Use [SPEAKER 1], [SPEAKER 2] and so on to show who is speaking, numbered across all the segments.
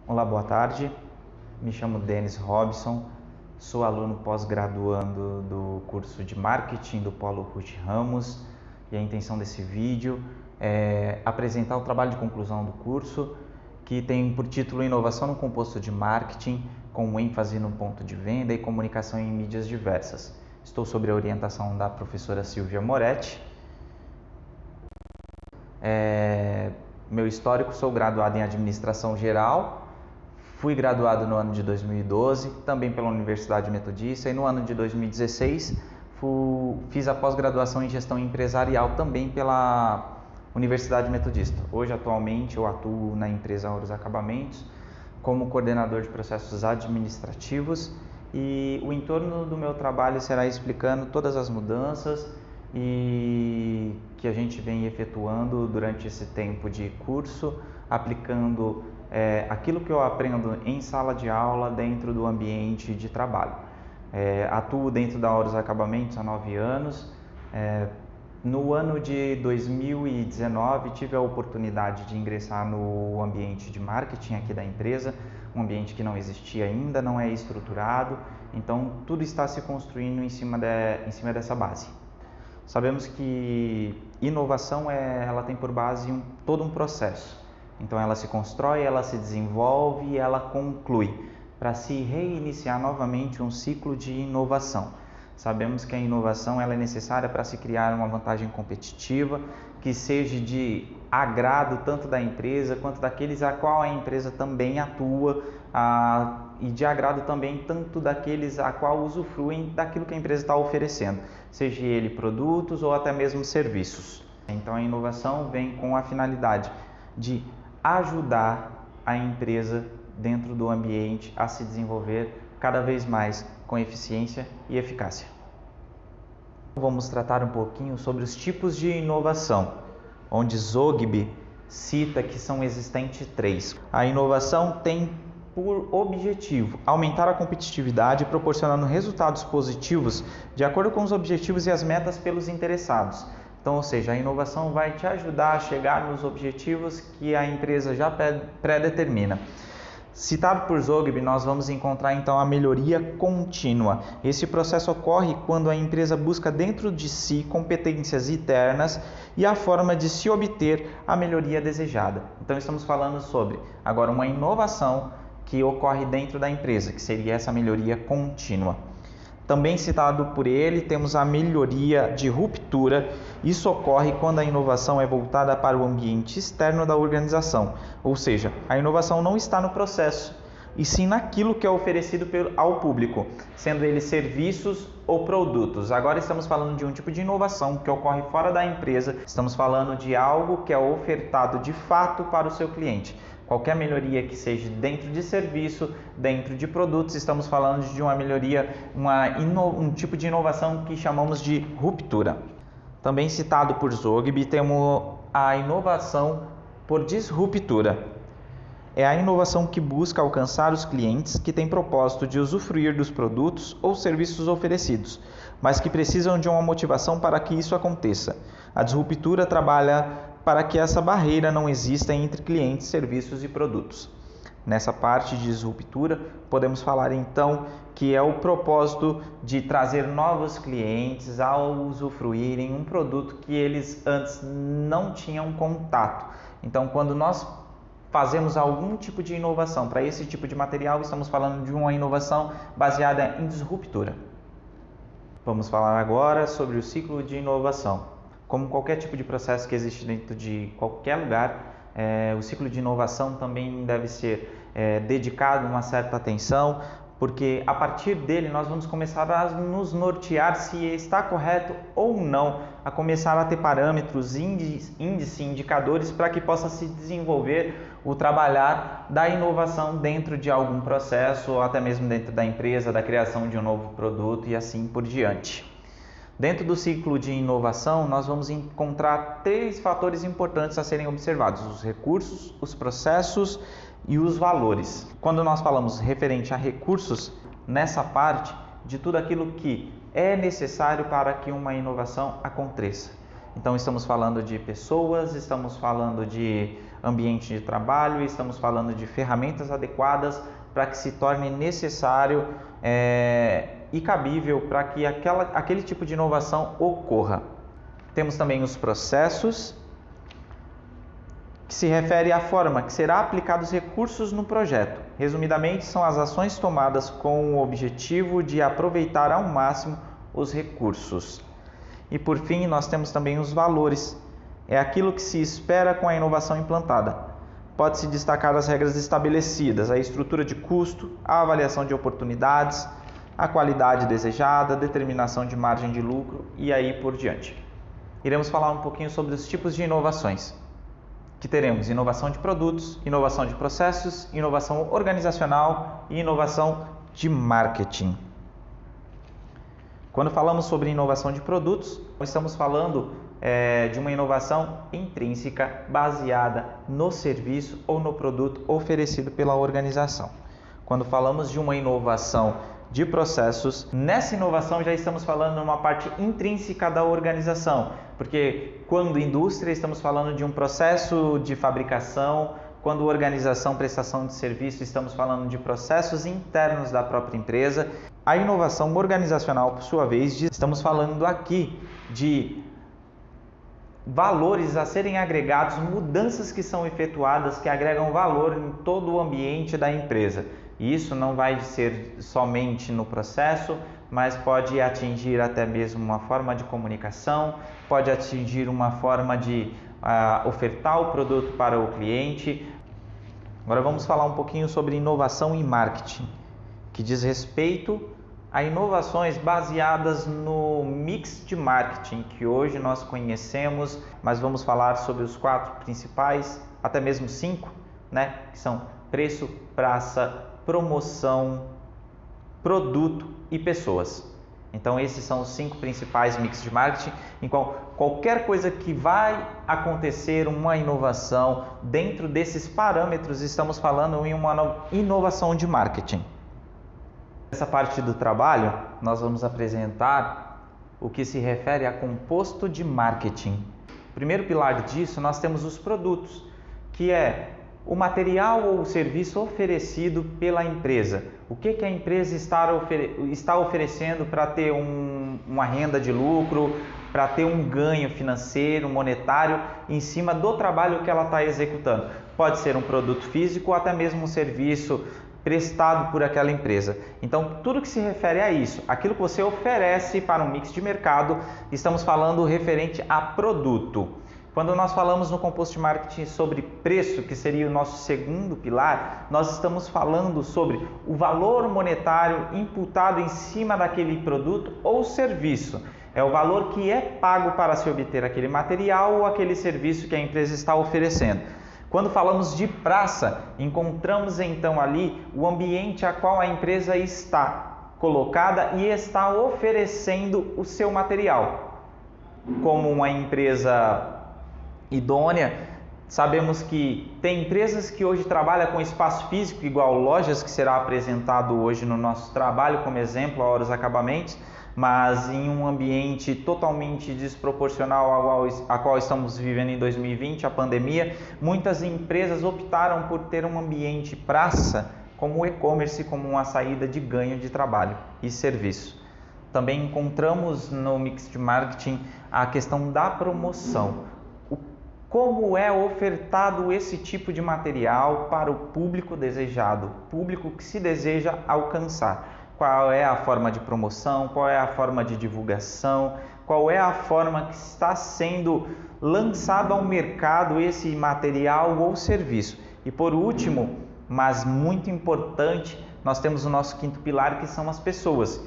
[SPEAKER 1] Olá, boa tarde. Me chamo Denis Robson, sou aluno pós-graduando do curso de Marketing do Polo Ruth Ramos e a intenção desse vídeo é apresentar o trabalho de conclusão do curso, que tem por título Inovação no Composto de Marketing, com ênfase no ponto de venda e comunicação em mídias diversas. Estou sob a orientação da professora Silvia Moretti. Meu histórico: sou graduado em Administração Geral, fui graduado no ano de 2012, também pela Universidade Metodista, e no ano de 2016 fiz a pós-graduação em Gestão Empresarial também pela Universidade Metodista. Hoje, atualmente, eu atuo na empresa Auros Acabamentos como coordenador de processos administrativos, e o entorno do meu trabalho será explicando todas as mudanças e que a gente vem efetuando durante esse tempo de curso, aplicando aquilo que eu aprendo em sala de aula dentro do ambiente de trabalho. Atuo dentro da Auros Acabamentos há 9 anos. No ano de 2019 tive a oportunidade de ingressar no ambiente de marketing aqui da empresa, um ambiente que não existia ainda, não é estruturado, então tudo está se construindo em cima dessa base. Sabemos que inovação ela tem por base todo um processo. Então ela se constrói, ela se desenvolve e ela conclui para se reiniciar novamente um ciclo de inovação. Sabemos que a inovação ela é necessária para se criar uma vantagem competitiva que seja de agrado tanto da empresa quanto daqueles a qual a empresa também atua, e de agrado também tanto daqueles a qual usufruem daquilo que a empresa está oferecendo, seja ele produtos ou até mesmo serviços. Então a inovação vem com a finalidade de ajudar a empresa dentro do ambiente a se desenvolver cada vez mais com eficiência e eficácia. Vamos tratar um pouquinho sobre os tipos de inovação, onde Zogby cita que são existentes 3. A inovação tem por objetivo aumentar a competitividade, proporcionando resultados positivos de acordo com os objetivos e as metas pelos interessados. Então, ou seja, a inovação vai te ajudar a chegar nos objetivos que a empresa já pré-determina. Citado por Zogby, nós vamos encontrar então a melhoria contínua. Esse processo ocorre quando a empresa busca dentro de si competências internas e a forma de se obter a melhoria desejada. Então estamos falando sobre agora uma inovação que ocorre dentro da empresa, que seria essa melhoria contínua. Também citado por ele, temos a melhoria de ruptura. Isso ocorre quando a inovação é voltada para o ambiente externo da organização, ou seja, a inovação não está no processo, e sim naquilo que é oferecido ao público, sendo eles serviços ou produtos. Agora estamos falando de um tipo de inovação que ocorre fora da empresa, estamos falando de algo que é ofertado de fato para o seu cliente. Qualquer melhoria que seja dentro de serviço, dentro de produtos, estamos falando de uma melhoria, um tipo de inovação que chamamos de ruptura. Também citado por Zogby, temos a inovação por disruptura. É a inovação que busca alcançar os clientes que têm propósito de usufruir dos produtos ou serviços oferecidos, mas que precisam de uma motivação para que isso aconteça. A disruptura trabalha para que essa barreira não exista entre clientes, serviços e produtos. Nessa parte de disruptura, podemos falar então que é o propósito de trazer novos clientes ao usufruírem um produto que eles antes não tinham contato. Então, quando nós fazemos algum tipo de inovação para esse tipo de material, estamos falando de uma inovação baseada em disruptura. Vamos falar agora sobre o ciclo de inovação. Como qualquer tipo de processo que existe dentro de qualquer lugar, o ciclo de inovação também deve ser dedicado uma certa atenção, porque a partir dele nós vamos começar a nos nortear se está correto ou não, a começar a ter parâmetros, índice, indicadores para que possa se desenvolver o trabalhar da inovação dentro de algum processo ou até mesmo dentro da empresa, da criação de um novo produto e assim por diante. Dentro do ciclo de inovação, nós vamos encontrar 3 fatores importantes a serem observados: os recursos, os processos e os valores. Quando nós falamos referente a recursos, nessa parte de tudo aquilo que é necessário para que uma inovação aconteça. Então estamos falando de pessoas, estamos falando de ambiente de trabalho, estamos falando de ferramentas adequadas para que se torne necessário e cabível para que aquele tipo de inovação ocorra. Temos também os processos, que se refere à forma que será aplicados recursos no projeto. Resumidamente, são as ações tomadas com o objetivo de aproveitar ao máximo os recursos. E por fim, nós temos também os valores. É aquilo que se espera com a inovação implantada. Pode-se destacar as regras estabelecidas, a estrutura de custo, a avaliação de oportunidades, a qualidade desejada, a determinação de margem de lucro e aí por diante. Iremos falar um pouquinho sobre os tipos de inovações, que teremos inovação de produtos, inovação de processos, inovação organizacional e inovação de marketing. Quando falamos sobre inovação de produtos, estamos falando de uma inovação intrínseca baseada no serviço ou no produto oferecido pela organização. Quando falamos de uma inovação de processos, nessa inovação já estamos falando numa parte intrínseca da organização, porque quando indústria estamos falando de um processo de fabricação, quando organização, prestação de serviço, estamos falando de processos internos da própria empresa. A inovação organizacional, por sua vez, estamos falando aqui de valores a serem agregados, mudanças que são efetuadas, que agregam valor em todo o ambiente da empresa. E isso não vai ser somente no processo, mas pode atingir até mesmo uma forma de comunicação, pode atingir uma forma de ofertar o produto para o cliente. Agora vamos falar um pouquinho sobre inovação e marketing, que diz respeito a inovações baseadas no mix de marketing que hoje nós conhecemos, mas vamos falar sobre os 4 principais, até mesmo 5, que são preço, praça, promoção, produto e pessoas. Então esses são os 5 principais mix de marketing, em qual qualquer coisa que vai acontecer, uma inovação, dentro desses parâmetros estamos falando em uma inovação de marketing. Nessa parte do trabalho, nós vamos apresentar o que se refere a composto de marketing. O primeiro pilar disso, nós temos os produtos, que é o material ou o serviço oferecido pela empresa. O que a empresa está oferecendo para ter uma renda de lucro, para ter um ganho financeiro, monetário, em cima do trabalho que ela está executando. Pode ser um produto físico ou até mesmo um serviço prestado por aquela empresa. Então, tudo que se refere a isso, aquilo que você oferece para um mix de mercado, estamos falando referente a produto. Quando nós falamos no composto de marketing sobre preço, que seria o nosso segundo pilar, nós estamos falando sobre o valor monetário imputado em cima daquele produto ou serviço. É o valor que é pago para se obter aquele material ou aquele serviço que a empresa está oferecendo. Quando falamos de praça, encontramos então ali o ambiente a qual a empresa está colocada e está oferecendo o seu material. Como uma empresa idônea, sabemos que tem empresas que hoje trabalham com espaço físico, igual lojas, que será apresentado hoje no nosso trabalho como exemplo, a Horus Acabamentos, mas em um ambiente totalmente desproporcional a qual estamos vivendo em 2020, a pandemia. Muitas empresas optaram por ter um ambiente praça como o e-commerce, como uma saída de ganho de trabalho e serviço. Também encontramos no mix de marketing a questão da promoção. Como é ofertado esse tipo de material para o público desejado, público que se deseja alcançar? Qual é a forma de promoção, qual é a forma de divulgação, qual é a forma que está sendo lançado ao mercado esse material ou serviço. E por último, mas muito importante, nós temos o nosso quinto pilar, que são as pessoas,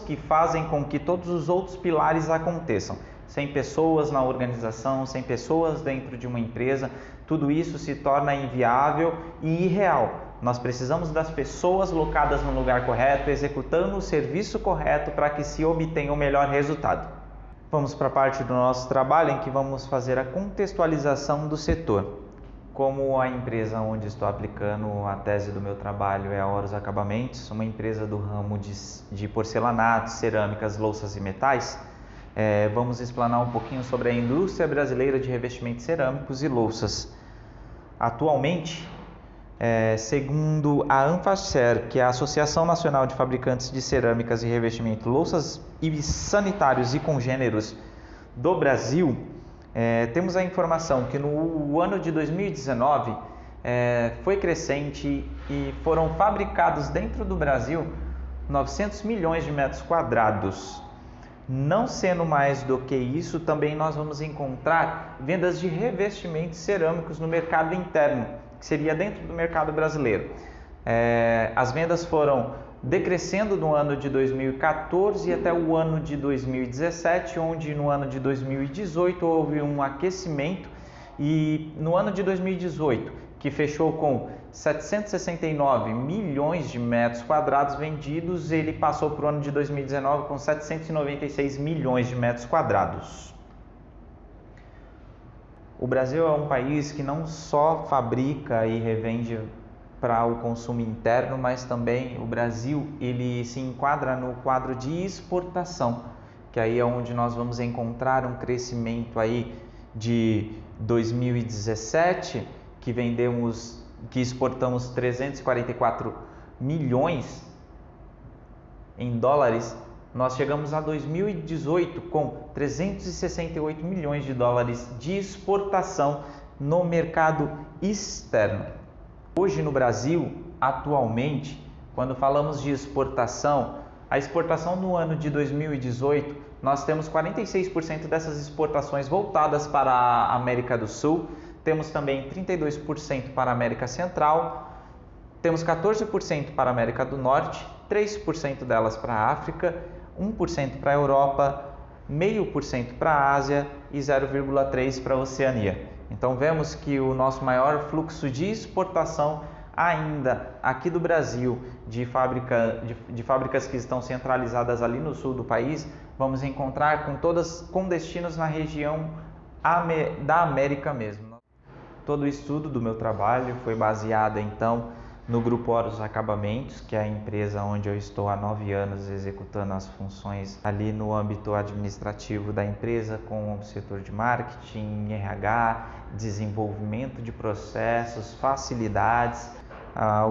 [SPEAKER 1] que fazem com que todos os outros pilares aconteçam. Sem pessoas na organização, sem pessoas dentro de uma empresa, tudo isso se torna inviável e irreal. Nós precisamos das pessoas locadas no lugar correto, executando o serviço correto para que se obtenha o melhor resultado. Vamos para a parte do nosso trabalho em que vamos fazer a contextualização do setor. Como a empresa onde estou aplicando a tese do meu trabalho é a Horus Acabamentos, uma empresa do ramo de porcelanatos, cerâmicas, louças e metais, vamos explanar um pouquinho sobre a indústria brasileira de revestimentos cerâmicos e louças. Atualmente, segundo a Anfacer, que é a Associação Nacional de Fabricantes de Cerâmicas e Revestimentos, Louças e Sanitários e Congêneros do Brasil, temos a informação que no ano de 2019 foi crescente e foram fabricados dentro do Brasil 900 milhões de metros quadrados. Não sendo mais do que isso, também nós vamos encontrar vendas de revestimentos cerâmicos no mercado interno, que seria dentro do mercado brasileiro. As vendas foram decrescendo no ano de 2014 até o ano de 2017, onde no ano de 2018 houve um aquecimento, e no ano de 2018, que fechou com 769 milhões de metros quadrados vendidos, ele passou para o ano de 2019 com 796 milhões de metros quadrados. O Brasil é um país que não só fabrica e revende para o consumo interno, mas também o Brasil ele se enquadra no quadro de exportação, que aí é onde nós vamos encontrar um crescimento aí de 2017, que exportamos 344 milhões em dólares. Nós chegamos a 2018 com 368 milhões de dólares de exportação no mercado externo. Hoje no Brasil, atualmente, quando falamos de exportação, a exportação no ano de 2018, nós temos 46% dessas exportações voltadas para a América do Sul, temos também 32% para a América Central, temos 14% para a América do Norte, 3% delas para a África, 1% para a Europa, 0,5% para a Ásia e 0,3% para a Oceania. Então vemos que o nosso maior fluxo de exportação ainda aqui do Brasil, de fábricas que estão centralizadas ali no sul do país, vamos encontrar com destinos na região da América mesmo. Todo o estudo do meu trabalho foi baseado então no Grupo Horus Acabamentos, que é a empresa onde eu estou há 9 anos executando as funções ali no âmbito administrativo da empresa, com o setor de marketing, RH, desenvolvimento de processos, facilidades.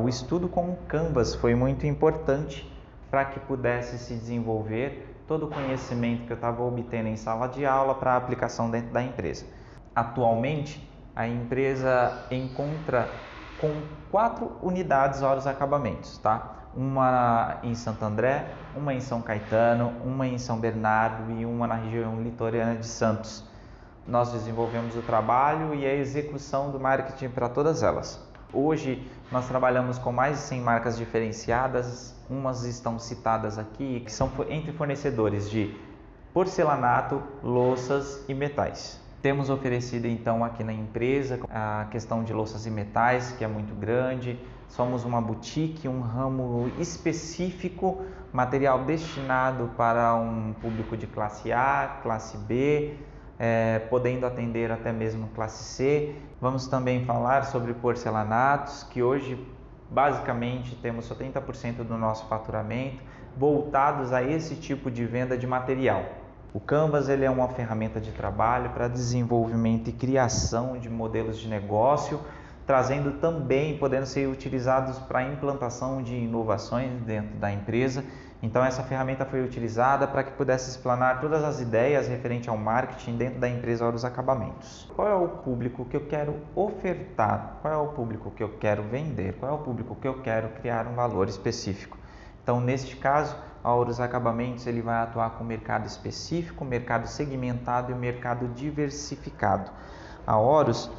[SPEAKER 1] O estudo com o Canvas foi muito importante para que pudesse se desenvolver todo o conhecimento que eu estava obtendo em sala de aula para a aplicação dentro da empresa. Atualmente, a empresa encontra com 4 unidades Horus Acabamentos, tá? Uma em Santo André, uma em São Caetano, uma em São Bernardo e uma na região litorânea de Santos. Nós desenvolvemos o trabalho e a execução do marketing para todas elas. Hoje nós trabalhamos com mais de 100 marcas diferenciadas, umas estão citadas aqui, que são entre fornecedores de porcelanato, louças e metais. Temos oferecido então aqui na empresa a questão de louças e metais, que é muito grande. Somos uma boutique, um ramo específico, material destinado para um público de classe A, classe B, podendo atender até mesmo classe C. Vamos também falar sobre porcelanatos, que hoje basicamente temos 70% do nosso faturamento voltados a esse tipo de venda de material. O Canvas ele é uma ferramenta de trabalho para desenvolvimento e criação de modelos de negócio, trazendo também, podendo ser utilizados para a implantação de inovações dentro da empresa. Então essa ferramenta foi utilizada para que pudesse explanar todas as ideias referentes ao marketing dentro da empresa Horus Acabamentos. Qual é o público que eu quero ofertar? Qual é o público que eu quero vender? Qual é o público que eu quero criar um valor específico? Então, neste caso, a Horus Acabamentos ele vai atuar com mercado específico, mercado segmentado e mercado diversificado. A Horus,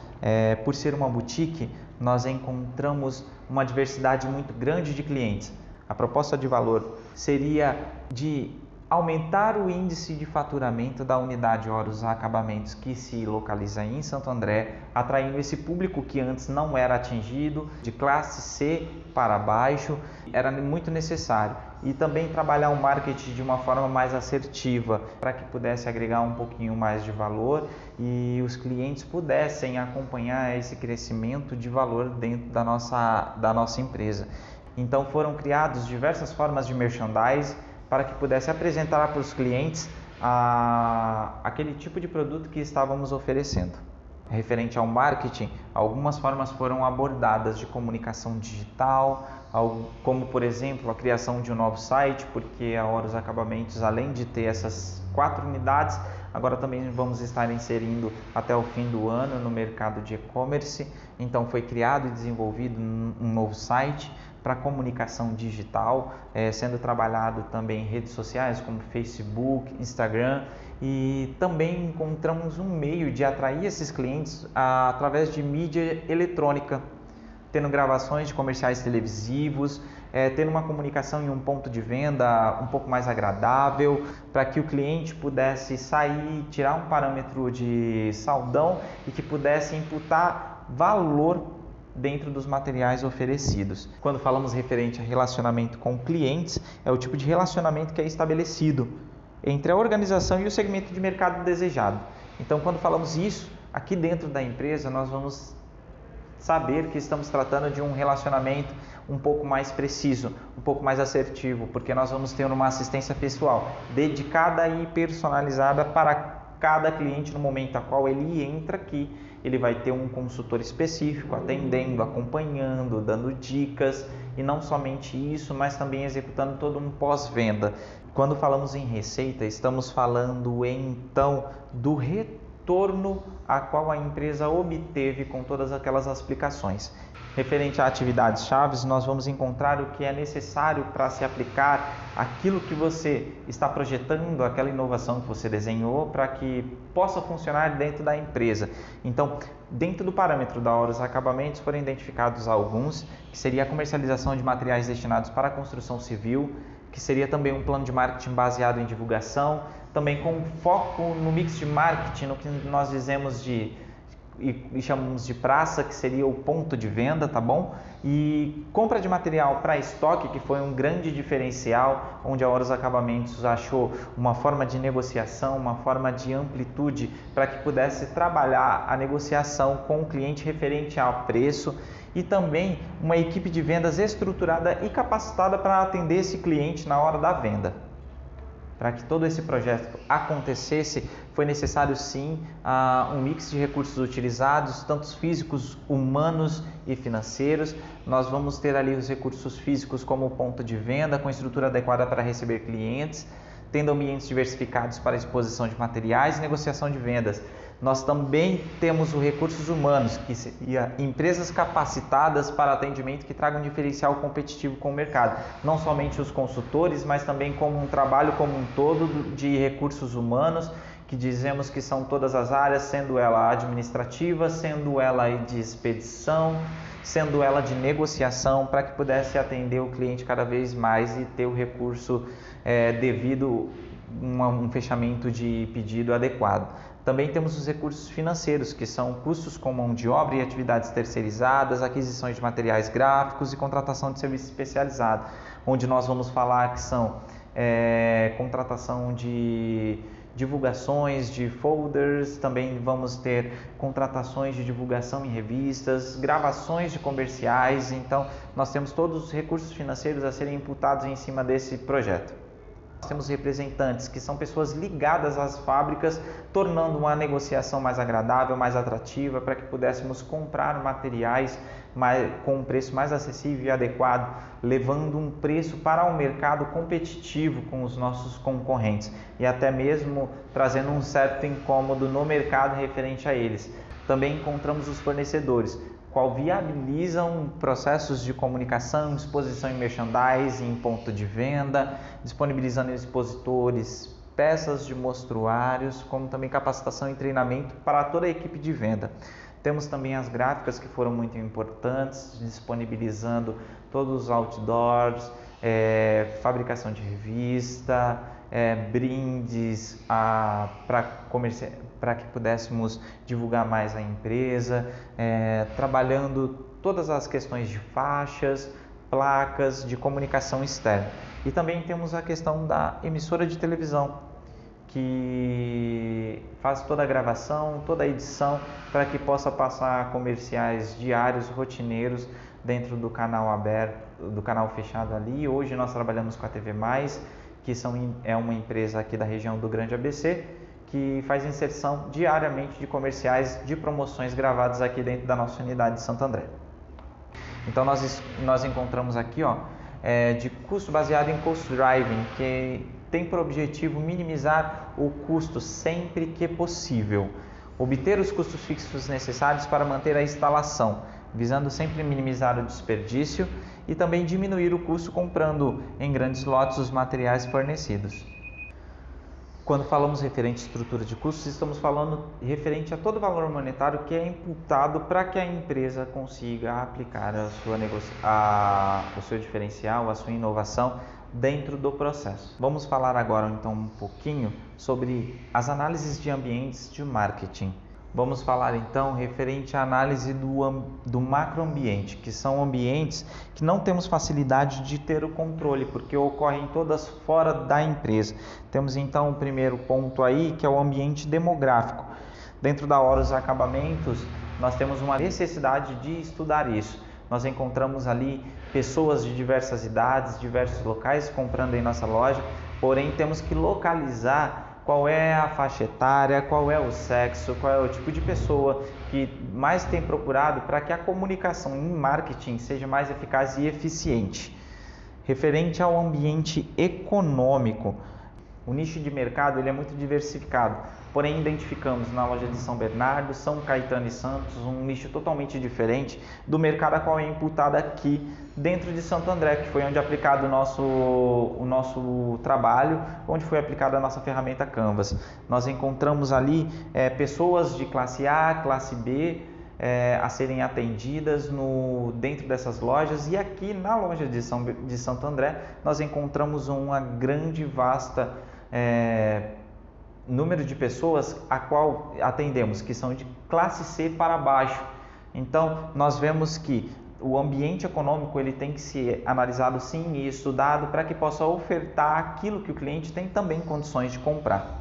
[SPEAKER 1] por ser uma boutique, nós encontramos uma diversidade muito grande de clientes. A proposta de valor seria de aumentar o índice de faturamento da unidade Horus Acabamentos que se localiza em Santo André, atraindo esse público que antes não era atingido, de classe C para baixo, era muito necessário. E também trabalhar o marketing de uma forma mais assertiva, para que pudesse agregar um pouquinho mais de valor e os clientes pudessem acompanhar esse crescimento de valor dentro da nossa empresa. Então foram criadas diversas formas de merchandising para que pudesse apresentar para os clientes aquele tipo de produto que estávamos oferecendo. Referente ao marketing, algumas formas foram abordadas de comunicação digital, como por exemplo a criação de um novo site, porque a Horus Acabamentos, além de ter essas 4 unidades, agora também vamos estar inserindo até o fim do ano no mercado de e-commerce. Então foi criado e desenvolvido um novo site para comunicação digital, sendo trabalhado também em redes sociais como Facebook, Instagram, e também encontramos um meio de atrair esses clientes através de mídia eletrônica, tendo gravações de comerciais televisivos, tendo uma comunicação em um ponto de venda um pouco mais agradável, para que o cliente pudesse sair, tirar um parâmetro de saldão e que pudesse imputar valor dentro dos materiais oferecidos. Quando falamos referente a relacionamento com clientes, é o tipo de relacionamento que é estabelecido entre a organização e o segmento de mercado desejado. Então, quando falamos isso, aqui dentro da empresa, nós vamos saber que estamos tratando de um relacionamento um pouco mais preciso, um pouco mais assertivo, porque nós vamos ter uma assistência pessoal dedicada e personalizada para cada cliente no momento a qual ele entra aqui. Ele vai ter um consultor específico atendendo, acompanhando, dando dicas, e não somente isso, mas também executando todo um pós-venda. Quando falamos em receita, estamos falando então do retorno a qual a empresa obteve com todas aquelas aplicações. Referente a atividades chaves, nós vamos encontrar o que é necessário para se aplicar aquilo que você está projetando, aquela inovação que você desenhou, para que possa funcionar dentro da empresa. Então, dentro do parâmetro da Horus Acabamentos foram identificados alguns, que seria a comercialização de materiais destinados para a construção civil, que seria também um plano de marketing baseado em divulgação, também com foco no mix de marketing, no que nós dizemos e chamamos de praça, que seria o ponto de venda, tá bom? E compra de material para estoque, que foi um grande diferencial, onde a Horus Acabamentos achou uma forma de negociação, uma forma de amplitude para que pudesse trabalhar a negociação com o cliente referente ao preço, e também uma equipe de vendas estruturada e capacitada para atender esse cliente na hora da venda. Para que todo esse projeto acontecesse, foi necessário sim um mix de recursos utilizados, tanto físicos, humanos e financeiros. Nós vamos ter ali os recursos físicos como o ponto de venda, com estrutura adequada para receber clientes, tendo ambientes diversificados para exposição de materiais e negociação de vendas. Nós também temos os recursos humanos, que seria empresas capacitadas para atendimento que tragam um diferencial competitivo com o mercado. Não somente os consultores, mas também como um trabalho como um todo de recursos humanos, que dizemos que são todas as áreas, sendo ela administrativa, sendo ela de expedição, sendo ela de negociação, para que pudesse atender o cliente cada vez mais e ter o recurso devido um fechamento de pedido adequado. Também temos os recursos financeiros, que são custos com mão de obra e atividades terceirizadas, aquisições de materiais gráficos e contratação de serviço especializado, onde nós vamos falar que são contratação de divulgações de folders, também vamos ter contratações de divulgação em revistas, gravações de comerciais. Então, nós temos todos os recursos financeiros a serem imputados em cima desse projeto. Nós temos representantes que são pessoas ligadas às fábricas, tornando uma negociação mais agradável, mais atrativa, para que pudéssemos comprar materiais com um preço mais acessível e adequado, levando um preço para um mercado competitivo com os nossos concorrentes e até mesmo trazendo um certo incômodo no mercado referente a eles. Também encontramos os fornecedores, qual viabilizam processos de comunicação, exposição em merchandising, em ponto de venda, disponibilizando expositores, peças de mostruários, como também capacitação e treinamento para toda a equipe de venda. Temos também as gráficas, que foram muito importantes, disponibilizando todos os outdoors, fabricação de revista, brindes para que pudéssemos divulgar mais a empresa, trabalhando todas as questões de faixas, placas, de comunicação externa. E também temos a questão da emissora de televisão, que faz toda a gravação, toda a edição, para que possa passar comerciais diários, rotineiros, dentro do canal aberto, do canal fechado ali. Hoje nós trabalhamos com a TV+, que é uma empresa aqui da região do Grande ABC, que faz inserção diariamente de comerciais de promoções gravados aqui dentro da nossa unidade de Santo André. Então nós encontramos aqui de custo baseado em cost driving, que tem por objetivo minimizar o custo sempre que possível, obter os custos fixos necessários para manter a instalação, visando sempre minimizar o desperdício e também diminuir o custo comprando em grandes lotes os materiais fornecidos. Quando falamos referente à estrutura de custos, estamos falando referente a todo o valor monetário que é imputado para que a empresa consiga aplicar o seu diferencial, a sua inovação dentro do processo. Vamos falar agora então um pouquinho sobre as análises de ambientes de marketing. Vamos falar então referente à análise do macroambiente, que são ambientes que não temos facilidade de ter o controle, porque ocorrem todas fora da empresa. Temos então o primeiro ponto aí, que é o ambiente demográfico. Dentro da Horus Acabamentos, nós temos uma necessidade de estudar isso. Nós encontramos ali pessoas de diversas idades, diversos locais comprando em nossa loja, porém temos que localizar qual é a faixa etária, qual é o sexo, qual é o tipo de pessoa que mais tem procurado para que a comunicação em marketing seja mais eficaz e eficiente. Referente ao ambiente econômico, o nicho de mercado ele é muito diversificado, porém identificamos na loja de São Bernardo, São Caetano e Santos um nicho totalmente diferente do mercado a qual é imputado aqui dentro de Santo André, que foi onde é aplicado o nosso trabalho, onde foi aplicada a nossa ferramenta Canvas. Nós encontramos ali pessoas de classe A, classe B, a serem atendidas dentro dessas lojas, e aqui na loja de Santo André nós encontramos uma grande, vasta número de pessoas a qual atendemos, que são de classe C para baixo. Então nós vemos que o ambiente econômico ele tem que ser analisado sim e estudado para que possa ofertar aquilo que o cliente tem também condições de comprar.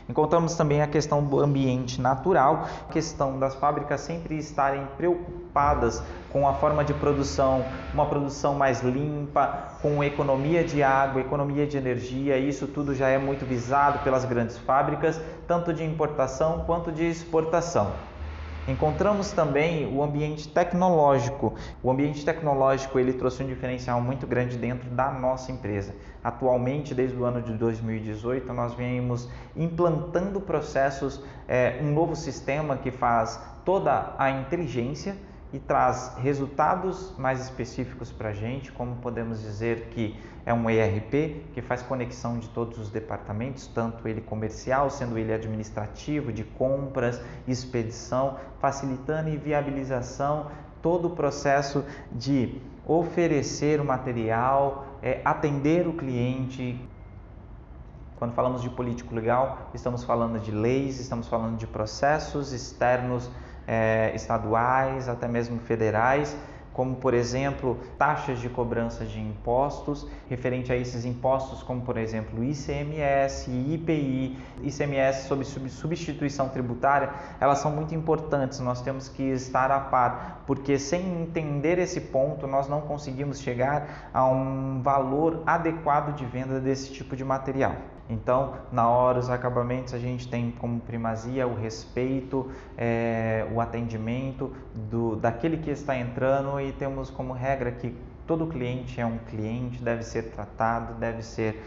[SPEAKER 1] Encontramos também a questão do ambiente natural, a questão das fábricas sempre estarem preocupadas com a forma de produção, uma produção mais limpa, com economia de água, economia de energia. Isso tudo já é muito visado pelas grandes fábricas, tanto de importação quanto de exportação. Encontramos também o ambiente tecnológico. O ambiente tecnológico ele trouxe um diferencial muito grande dentro da nossa empresa. Atualmente, desde o ano de 2018, nós viemos implantando processos, um novo sistema que faz toda a inteligência e traz resultados mais específicos para a gente, como podemos dizer que é um ERP que faz conexão de todos os departamentos, tanto ele comercial, sendo ele administrativo, de compras, expedição, facilitando e viabilização todo o processo de oferecer o material, atender o cliente. Quando falamos de político legal, estamos falando de leis, estamos falando de processos externos, estaduais, até mesmo federais, como por exemplo taxas de cobrança de impostos, referente a esses impostos como por exemplo ICMS, IPI, ICMS sobre substituição tributária, elas são muito importantes, nós temos que estar a par, porque sem entender esse ponto nós não conseguimos chegar a um valor adequado de venda desse tipo de material. Então, na Horus Acabamentos, a gente tem como primazia o respeito, o atendimento daquele que está entrando, e temos como regra que todo cliente é um cliente, deve ser tratado, deve ser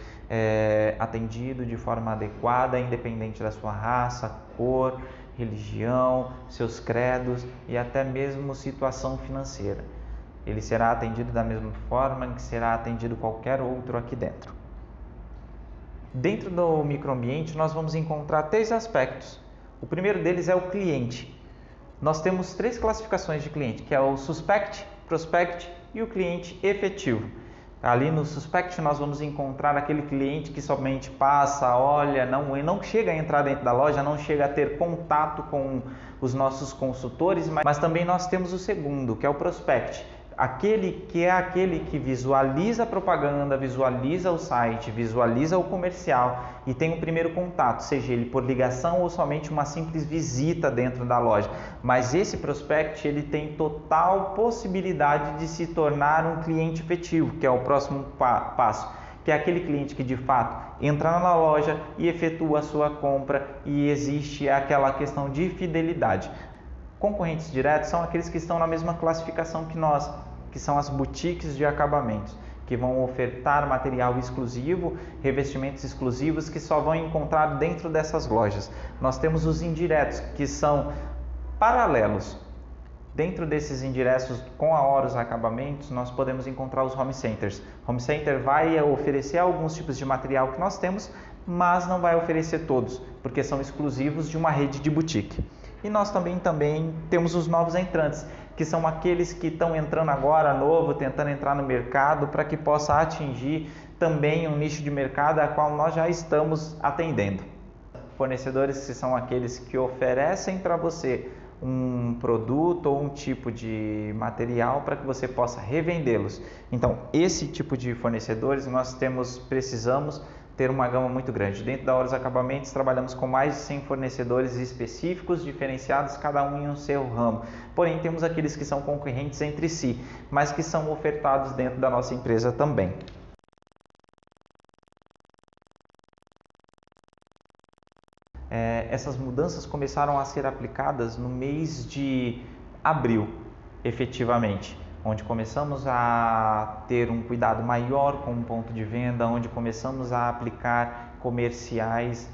[SPEAKER 1] atendido de forma adequada, independente da sua raça, cor, religião, seus credos e até mesmo situação financeira. Ele será atendido da mesma forma que será atendido qualquer outro aqui dentro. Dentro do microambiente, nós vamos encontrar 3 aspectos. O primeiro deles é o cliente. Nós temos 3 classificações de cliente, que é o suspect, prospect e o cliente efetivo. Ali no suspect nós vamos encontrar aquele cliente que somente passa, olha, não chega a entrar dentro da loja, não chega a ter contato com os nossos consultores, mas também nós temos o segundo, que é o prospect. Aquele que visualiza a propaganda, visualiza o site, visualiza o comercial e tem o primeiro contato, seja ele por ligação ou somente uma simples visita dentro da loja. Mas esse prospect ele tem total possibilidade de se tornar um cliente efetivo, que é o próximo passo, que é aquele cliente que de fato entra na loja e efetua a sua compra e existe aquela questão de fidelidade. Concorrentes diretos são aqueles que estão na mesma classificação que nós, que são as boutiques de acabamentos, que vão ofertar material exclusivo, revestimentos exclusivos que só vão encontrar dentro dessas lojas. Nós temos os indiretos, que são paralelos. Dentro desses indiretos, com a Horus Acabamentos, nós podemos encontrar os home centers. Home center vai oferecer alguns tipos de material que nós temos, mas não vai oferecer todos, porque são exclusivos de uma rede de boutique. E nós também temos os novos entrantes, que são aqueles que estão entrando agora novo, tentando entrar no mercado para que possa atingir também um nicho de mercado a qual nós já estamos atendendo. Fornecedores que são aqueles que oferecem para você um produto ou um tipo de material para que você possa revendê-los. Então, esse tipo de fornecedores nós precisamos ter uma gama muito grande. Dentro da Horus Acabamentos trabalhamos com mais de 100 fornecedores específicos, diferenciados, cada um em um seu ramo. Porém, temos aqueles que são concorrentes entre si, mas que são ofertados dentro da nossa empresa também. Essas mudanças começaram a ser aplicadas no mês de abril, efetivamente, onde começamos a ter um cuidado maior com o ponto de venda, onde começamos a aplicar comerciais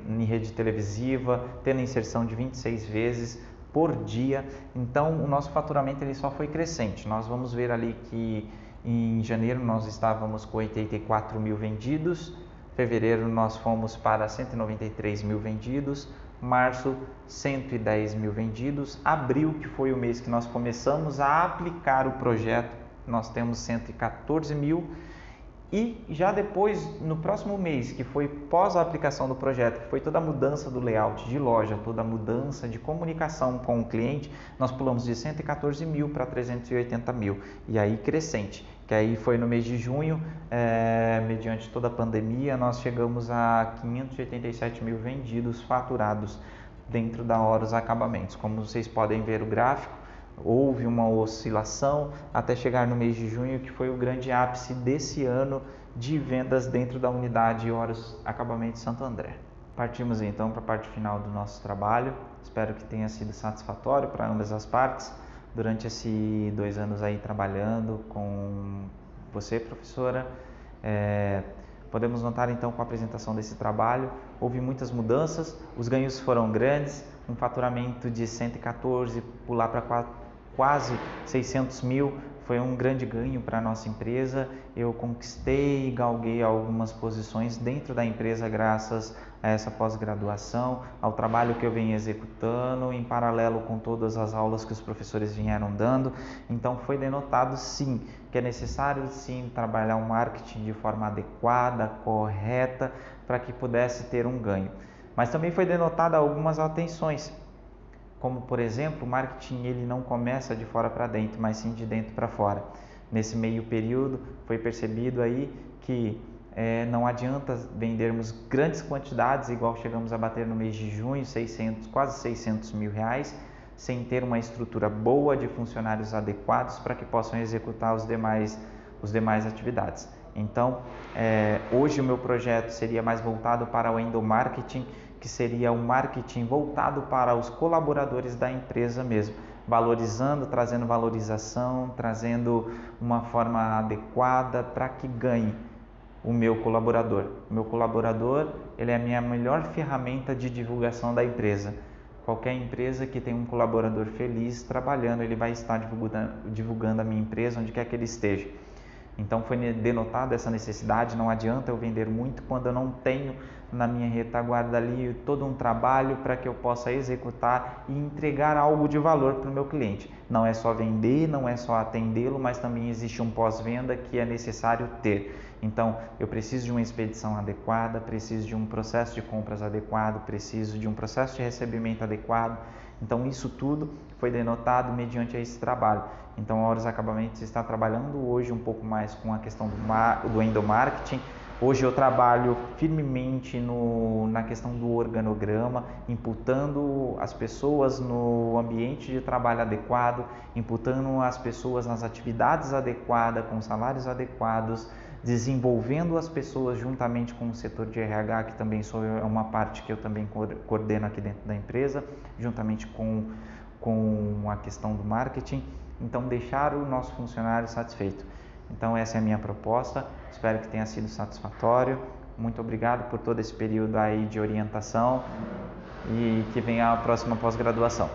[SPEAKER 1] em rede televisiva, tendo inserção de 26 vezes por dia. Então, o nosso faturamento ele só foi crescente. Nós vamos ver ali que em janeiro nós estávamos com 84 mil vendidos, fevereiro nós fomos para 193 mil vendidos, março 110 mil vendidos, abril, que foi o mês que nós começamos a aplicar o projeto, nós temos 114 mil. E já depois, no próximo mês, que foi pós a aplicação do projeto, que foi toda a mudança do layout de loja, toda a mudança de comunicação com o cliente, nós pulamos de 114 mil para 380 mil, e aí crescente, que aí foi no mês de junho, mediante toda a pandemia, nós chegamos a 587 mil vendidos faturados dentro da Horus Acabamentos. Como vocês podem ver o gráfico, houve uma oscilação até chegar no mês de junho, que foi o grande ápice desse ano de vendas dentro da unidade Horus Acabamentos Santo André. Partimos então para a parte final do nosso trabalho. Espero que tenha sido satisfatório para ambas as partes. Durante esses 2 anos aí trabalhando com você, professora, podemos notar então com a apresentação desse trabalho, houve muitas mudanças, os ganhos foram grandes, um faturamento de 114 pular para quase 600 mil, foi um grande ganho para a nossa empresa. Eu conquistei e galguei algumas posições dentro da empresa graças a essa pós-graduação, ao trabalho que eu venho executando, em paralelo com todas as aulas que os professores vieram dando. Então foi denotado sim, que é necessário sim trabalhar o marketing de forma adequada, correta, para que pudesse ter um ganho. Mas também foi denotada algumas atenções, como por exemplo, o marketing ele não começa de fora para dentro, mas sim de dentro para fora. Nesse meio período foi percebido aí que não adianta vendermos grandes quantidades, igual chegamos a bater no mês de junho, quase 600 mil reais, sem ter uma estrutura boa de funcionários adequados para que possam executar os demais atividades. Então, hoje o meu projeto seria mais voltado para o endomarketing, que seria um marketing voltado para os colaboradores da empresa mesmo, valorizando, trazendo valorização, trazendo uma forma adequada para que ganhe o meu colaborador. O meu colaborador, ele é a minha melhor ferramenta de divulgação da empresa. Qualquer empresa que tem um colaborador feliz trabalhando, ele vai estar divulgando a minha empresa onde quer que ele esteja. Então foi denotada essa necessidade, não adianta eu vender muito quando eu não tenho na minha retaguarda ali todo um trabalho para que eu possa executar e entregar algo de valor para o meu cliente. Não é só vender, não é só atendê-lo, mas também existe um pós-venda que é necessário ter. Então eu preciso de uma expedição adequada, preciso de um processo de compras adequado, preciso de um processo de recebimento adequado. Então isso tudo foi denotado mediante esse trabalho. Então a Horus Acabamentos está trabalhando hoje um pouco mais com a questão do endomarketing, Hoje eu trabalho firmemente na questão do organograma, imputando as pessoas no ambiente de trabalho adequado, imputando as pessoas nas atividades adequadas, com salários adequados, desenvolvendo as pessoas juntamente com o setor de RH, que também é uma parte que eu também coordeno aqui dentro da empresa, juntamente com a questão do marketing. Então, deixar o nosso funcionário satisfeito. Então, essa é a minha proposta, espero que tenha sido satisfatório. Muito obrigado por todo esse período aí de orientação e que venha a próxima pós-graduação.